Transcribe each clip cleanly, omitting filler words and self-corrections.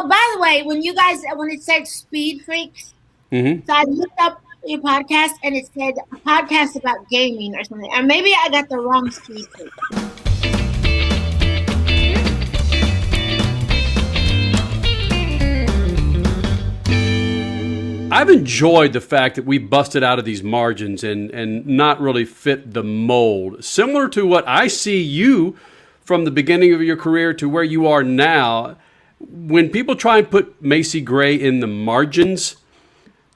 Oh, by the way, when it said Speed Freaks, Mm-hmm. so I looked up your podcast and it said a podcast about gaming or something. And maybe I got the wrong Speed Freak. I've enjoyed the fact that we busted out of these margins and not really fit the mold. Similar to what I see you from the beginning of your career to where you are now. When people try and put Macy Gray in the margins,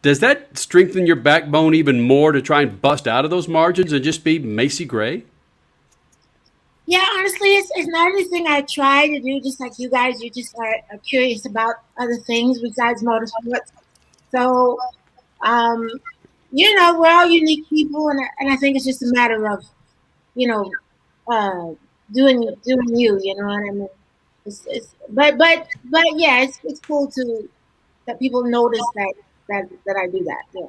does that strengthen your backbone even more to try and bust out of those margins and just be Macy Gray? Yeah, honestly, it's not anything I try to do. Just like you guys, you just are curious about other things besides motorsports. So, um, we're all unique people, and I think it's just a matter of, you know, uh, doing you. You know what I mean? But yeah, it's cool to that people notice that I do that. Yeah.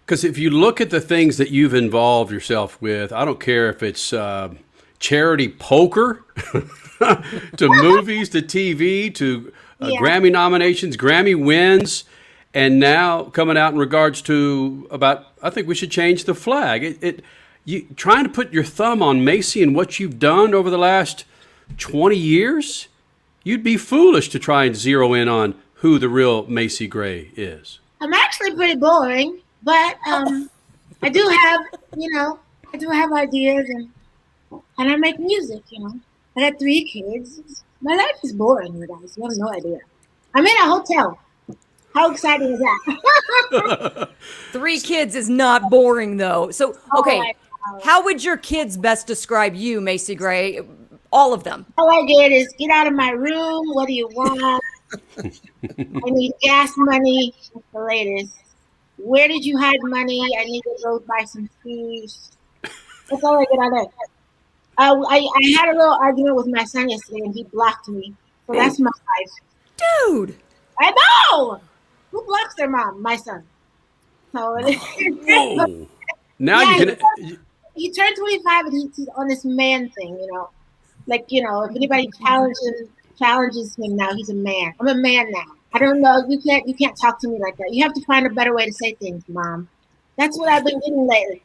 Because if you look at the things that you've involved yourself with, I don't care if it's charity poker to movies to TV to Yeah. Grammy nominations, Grammy wins, and now coming out in regards to about, I think we should change the flag. You trying to put your thumb on Macy and what you've done over the last 20 years, you'd be foolish to try and zero in on who the real Macy Gray is. I'm actually pretty boring, but I do have I do have ideas and I make music. I got 3 kids. My life is boring, you guys. You have no idea. I'm in a hotel. How exciting is that? 3 kids is not boring, though. So, okay, Oh, how would your kids best describe you, Macy Gray? All of them. all I get is get out of my room. What do you want? I need gas money. That's the latest. Where did you hide money? I need to go buy some shoes. That's all I get out of it. I had a little argument with my son yesterday, and he blocked me. So that's my life. Dude. I know. Who blocks their mom? My son. So Whoa. Now yeah, you can. he turned 25 and he's on this man thing. Like if anybody challenges him now, he's a man. I'm a man now. I don't know. You can't talk to me like that. You have to find a better way to say things, Mom. That's what I've been getting lately.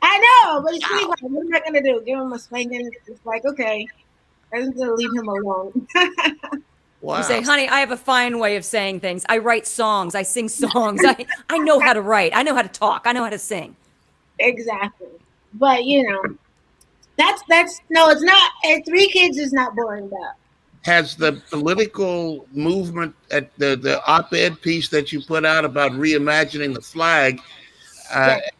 I know, but he's 25. What am I gonna do? Give him a spanking? It's like, okay, I'm just gonna leave him alone. Wow. You say, honey, I have a fine way of saying things. I write songs. I sing songs. I know how to write. I know how to talk. I know how to sing. Exactly. But that's no, it's not. 3 kids is not boring though. Has the political movement at the op-ed piece that you put out about reimagining the flag,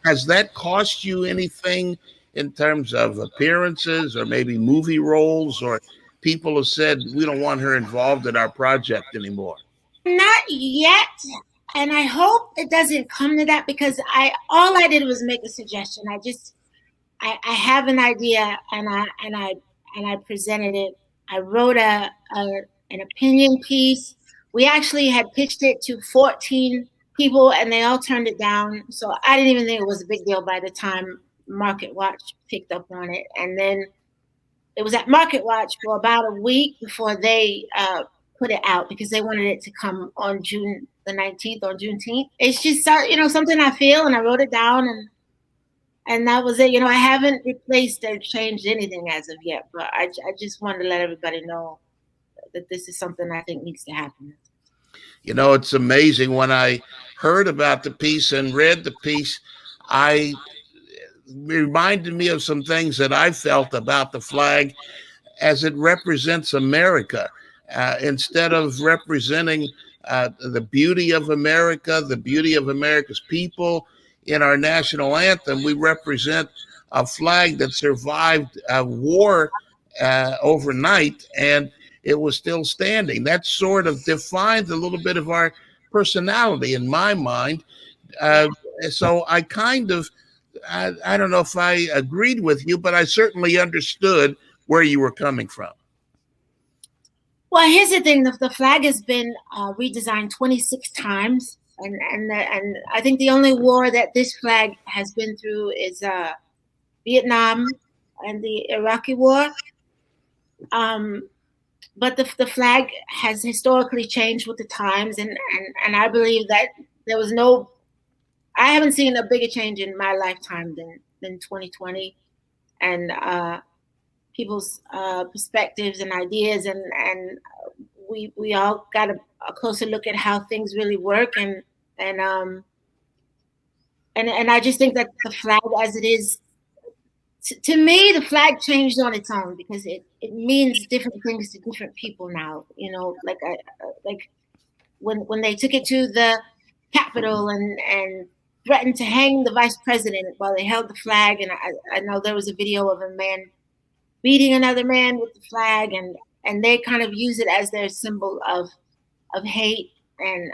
has that cost you anything in terms of appearances or maybe movie roles, or people have said we don't want her involved in our project anymore? Not yet, and I hope it doesn't come to that because all I did was make a suggestion. I have an idea and I presented it. I wrote an opinion piece. We actually had pitched it to 14 people and they all turned it down. So I didn't even think it was a big deal by the time MarketWatch picked up on it. And then it was at MarketWatch for about a week before they put it out because they wanted it to come on June the 19th or Juneteenth. It's just something I feel, and I wrote it down, and that was it. I haven't replaced or changed anything as of yet, but I just wanted to let everybody know that this is something I think needs to happen. It's amazing. When I heard about the piece and read the piece, it reminded me of some things that I felt about the flag as it represents America. Instead of representing the beauty of America, the beauty of America's people in our national anthem, we represent a flag that survived a war overnight and it was still standing. That sort of defines a little bit of our personality in my mind. So I kind of, I don't know if I agreed with you, but I certainly understood where you were coming from. Well, here's the thing: the flag has been redesigned 26 times, and I think the only war that this flag has been through is Vietnam and the Iraqi War. but the flag has historically changed with the times, and I believe that there was no. I haven't seen a bigger change in my lifetime than 2020, and people's perspectives and ideas, and we all got a closer look at how things really work, and I just think that the flag as it is, to me, the flag changed on its own because it means different things to different people now. You know, like when they took it to the Capitol and threatened to hang the vice president while they held the flag, and I know there was a video of a man beating another man with the flag, and they kind of use it as their symbol of hate, and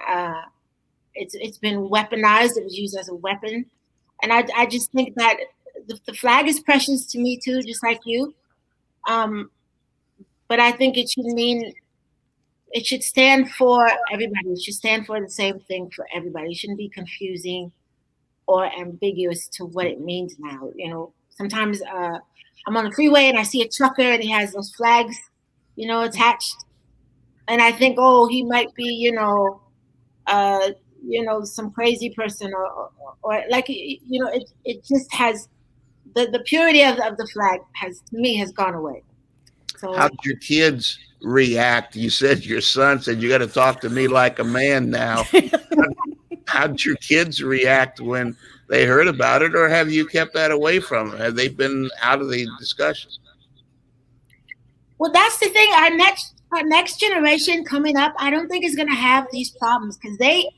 it's been weaponized. It was used as a weapon, and I just think that the flag is precious to me too, just like you. But I think it should stand for everybody. It should stand for the same thing for everybody. It shouldn't be confusing or ambiguous to what it means now. You know, sometimes I'm on the freeway and I see a trucker and he has those flags, attached, and I think, oh, he might be, some crazy person, or like, it just has the purity of the flag has gone away. So how did your kids react? You said your son said, you got to talk to me like a man now. How did your kids react when they heard about it, or have you kept that away from them? Have they been out of the discussion? Well, that's the thing. Our next generation coming up, I don't think is going to have these problems because they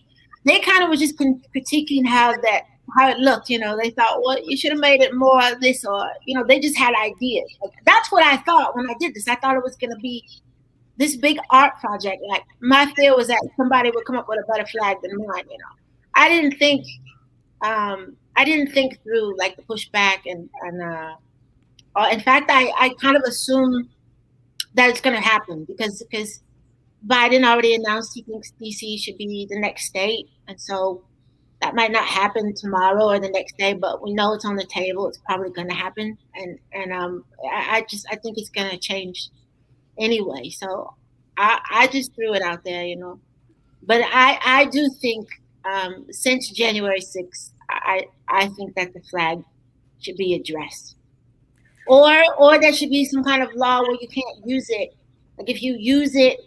kind of were just critiquing how it looked. They thought, well, you should have made it more this, or they just had ideas. Like, that's what I thought when I did this. I thought it was going to be this big art project. Like, my fear was that somebody would come up with a better flag than mine. I didn't think through like the pushback and in fact, I kind of assumed that it's going to happen because Biden already announced he thinks DC should be the next state, and so that might not happen tomorrow or the next day, but we know it's on the table. It's probably going to happen, and I think it's going to change anyway. So I just threw it out there, But I do think since January 6th, I think that the flag should be addressed, or there should be some kind of law where you can't use it. Like if you use it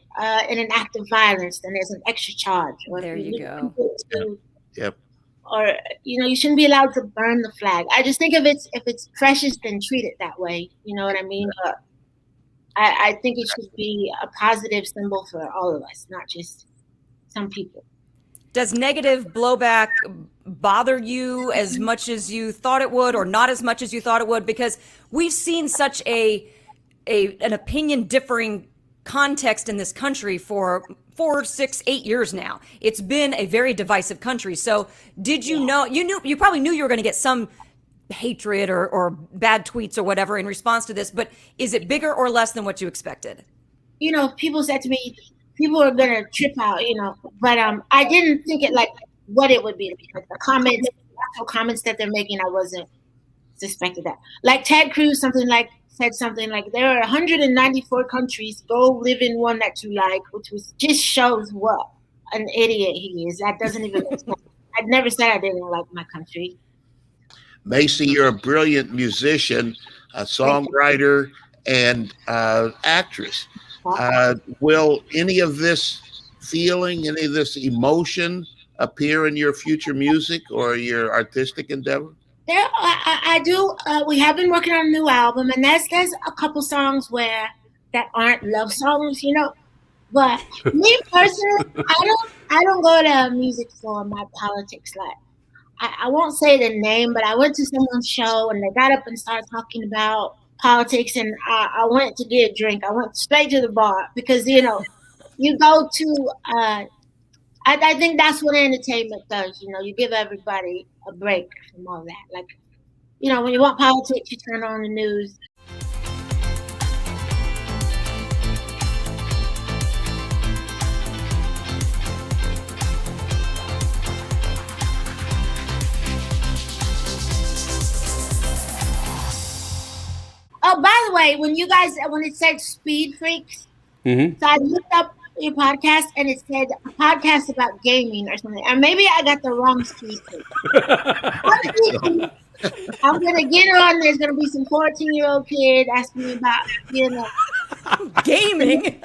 in an act of violence, then there's an extra charge. Or there you go. Yep. Or you shouldn't be allowed to burn the flag. I just think if it's precious, then treat it that way. You know what I mean? But I think it should be a positive symbol for all of us, not just some people. Does negative blowback bother you as much as you thought it would, or not as much as you thought it would? Because we've seen such an opinion differing context in this country for 4, 6, 8 years now. It's been a very divisive country. So did you know, you probably knew you were going to get some hatred or bad tweets or whatever in response to this, but is it bigger or less than what you expected? People said to me, people are going to trip out, but I didn't think it like what it would be. Like the comments that they're making, I wasn't suspected that. Like Ted Cruz said something like, there are 194 countries, go live in one that you like, which just shows what an idiot he is. That doesn't even make sense. I'd never said I didn't like my country. Macy, you're a brilliant musician, a songwriter, and actress. Will any of this feeling, any of this emotion appear in your future music or your artistic endeavor? I do. We have been working on a new album, and there's a couple songs that aren't love songs, But me personally, I don't go to music for my politics. Like I won't say the name, but I went to someone's show and they got up and started talking about politics, and I went to get a drink. I went straight to the bar because you go to. I think that's what entertainment does. You give everybody a break from all that. Like, when you want politics, you turn on the news. Oh, by the way, when it said Speed Freaks, Mm-hmm. So I looked up your podcast, and it said a podcast about gaming or something. And maybe I got the wrong street. I'm gonna get on. There's gonna be some 14-year-old kid asking me about, Gaming.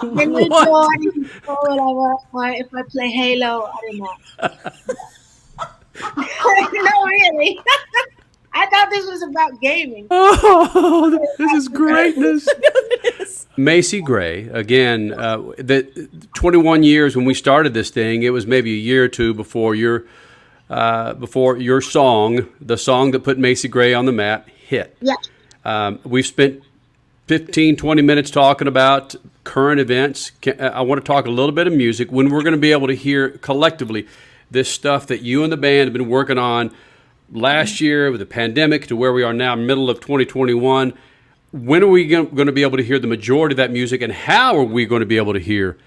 the new Jordan or whatever, or if I play Halo. I don't know. No, really. I thought this was about gaming. Oh, this is greatness. Macy Gray, again, the 21 years when we started this thing, it was maybe a year or two before your song, the song that put Macy Gray on the map, hit. Yeah. We've spent 15, 20 minutes talking about current events. I want to talk a little bit of music, when we're going to be able to hear collectively this stuff that you and the band have been working on last year with the pandemic to where we are now, middle of 2021. When are we going to be able to hear the majority of that music, and how are we going to be able to hear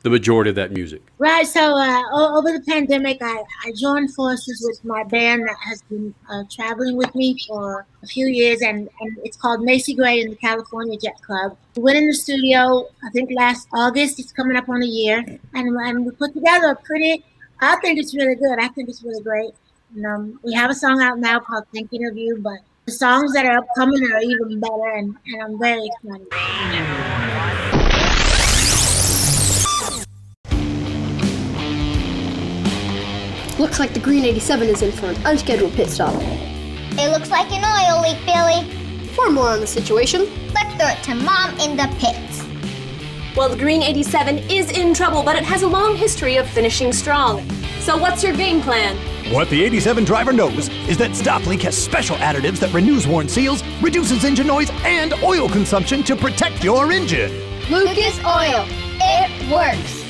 the majority of that music? Right. So over the pandemic, I joined forces with my band that has been traveling with me for a few years, and it's called Macy Gray and the California Jet Club. We went in the studio, I think last August. It's coming up on a year, and we put together I think it's really good. I think it's really great. And, we have a song out now called Thinking of You, but the songs that are upcoming are even better, and I'm very excited. Looks like the Green 87 is in for an unscheduled pit stop. It looks like an oil leak, Billy. For more on the situation, Let's throw it to Mom in the pits. Well, the Green 87 is in trouble, but it has a long history of finishing strong. So what's your game plan? What the 87 driver knows is that Stop Leak has special additives that renews worn seals, reduces engine noise, and oil consumption to protect your engine. Lucas Oil. It works.